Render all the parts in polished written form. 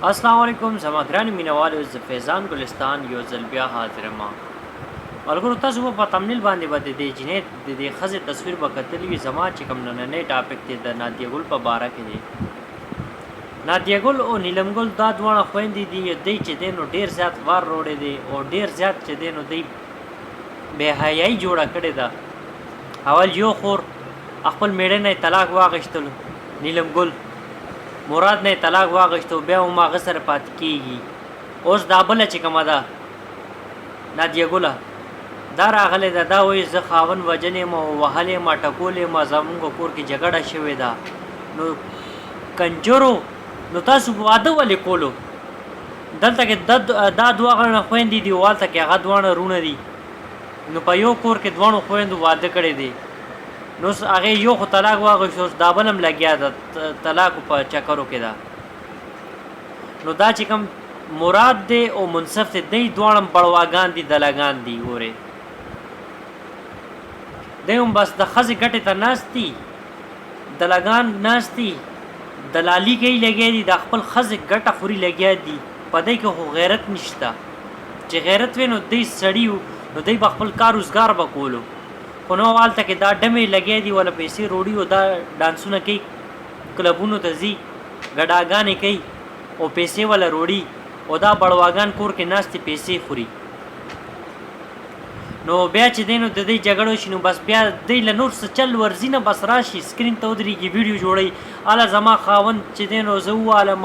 السلام علیکم زما ګران مینوالو ز فیضان ګلستان یو ځل بیا حاضر ما ملګرو تاسو په تمنیل باندې بده دی جنې د دې خزه تصویر به کتلی وي زما چې کوم نن ټاپک دی د نادیه ګل په باره کې دی نادیه ګل او نیلم ګل دا دوه خويندې دي دی چې دینو ډیر زیات وار روړې دي او ډیر زیات چې دینو دی به حیاي جوړه کړې ده اول یو خور خپل میړه نه طلاق واغشتل نیلم ګل مراد نه طلاق واغشتو بیا ما غسر پات کیږي اوس دا بل چې کومه ده نادیه ګل دا راغله دا وای ز خاون وجنې مو وهلې ما ټکولې ما زمونږ کور کې جګړه شوې ده نو کنجرو نو تاسو واده ولې کولو دلته کې دا دوه غړنه خويندې دی والته کې هغه دوه رونه دي نو په یو کور کې دوه خويندو واده کړي دي نو هغه یو خو طلاق واغښتو دا بلم لګیا ده طلاق په چکرو کې ده نو دا چې کوم مراد دی او منصف دی دوړم بړواګان دي دلګان دي وره دوم بس د خزې ګټه ته ناشتي دلګان ناشتي دلالی کوي لګیا دي د خپل خزې ګټه خوري لګیا دي پدې کې خو غیرت نشته چې غیرت وینو دی سړیو نو دی خپل کار روزګار وکولو خو نو والته کې دا ډمې لګیا دي ولا پیسې روړي او دا ډانسونه کوي کلبونو ته ځي ګډاګانې کوي او پیسې ولا روړي او دا بړواګان کور کې ناشتي پیسې خوري نو بیا چې دینو د دې جګړو شنو بس بیا د له نور څه چل ورزینه بس راشي سکرین ته ودرېږي ویډیو جوړي اله زما خاون چې دینو زواله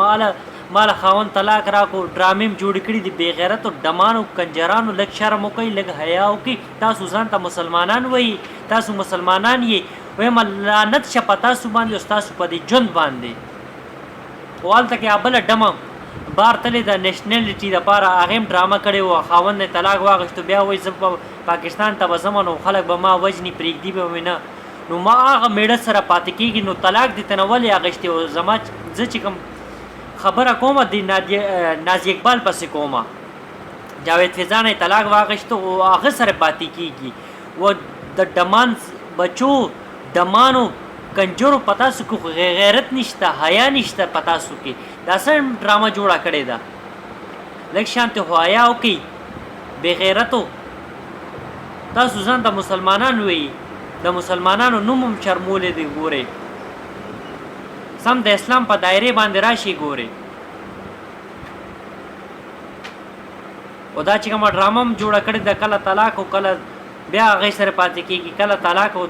مال خاون طلاق راکو ډرامې جوړ کړي دي بے غیرت او دمانو کنجرانو لګ شرم کوي لګ حیا کوي تاسو ځان ته مسلمانان وای تاسو مسلمانان یې وای ملانت شپتا سو باندې تاسو په دې جون باندې والته کې ابل ډمه بار تلې د نېشنلټي د پاره هغه ډراما کړي او خاون نه طلاق واغښتو بیا وای زب پاکستان ته وزمنو خلک به ما وجنی پریږدي به وینا نو ما هغه میړه سره پاتې کیږي نو طلاق دي تنولې اغشتي او زما ز چې کوم خبره کومه دی نازی اقبال پسې کومه جاوید فیضان طلاق واغشتو او هغه سره پاتې کیږي و د ډمان بچو ډمانو کنجرو پتا سو کو غیرت نشته حیا نشته پتا سو کې دا سم ډراما جوړه کړي دا لکه شانته حیا او کې بے غیرتو تاسو ځان د مسلمانان وي د مسلمانانو نوم شرمولې دی ګوره سم د اسلام په دایره باندې راشي ګوره او دا چې کوم ډراما جوړه کړي د کله طلاق او کله بیا غي سره پاتې کیږي کله طلاق او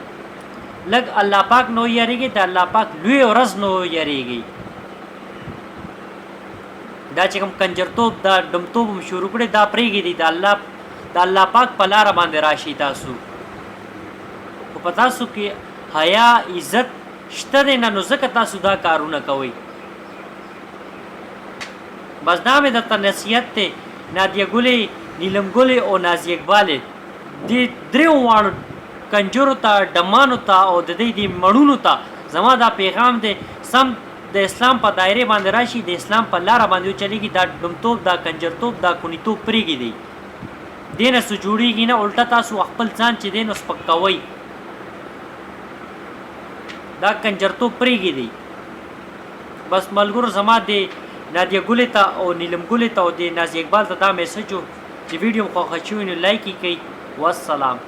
لګ الله پاک نو یریږي د الله پاک لوی ورځ نو یریږي دا چې کوم کنجرتوب دا دمتوب شروع کړي دا پریږي دي د الله پاک په لار باندې راشي تاسو او پتا سو کې حیا عزت شته نه نو زکه تاسو دا کارونه کوي بس دا مې د نصیحت ته نادیه ګلې نیلم ګلې او نازی اقبال دې درو وانه کنجرو ته ډمانو ته او د دې مړونو ته زما دا پیغام دی سم د اسلام په دایره باندې راشي د اسلام په لار باندې چلیږي دا دمتوب دا کنجرتوب دا کونیتوب پریږي دی دینه سو جوړیږي نه الټا تاسو خپل ځان چې دینو سپکوي دا کنجرتوب پریږي دی بس ملګرو زما دی نادیه ګلې ته او نیلم ګلې ته او د نازی اقبال ته دا میسج چې ویډیو خو ښه شوی نو لایک کړئ والسلام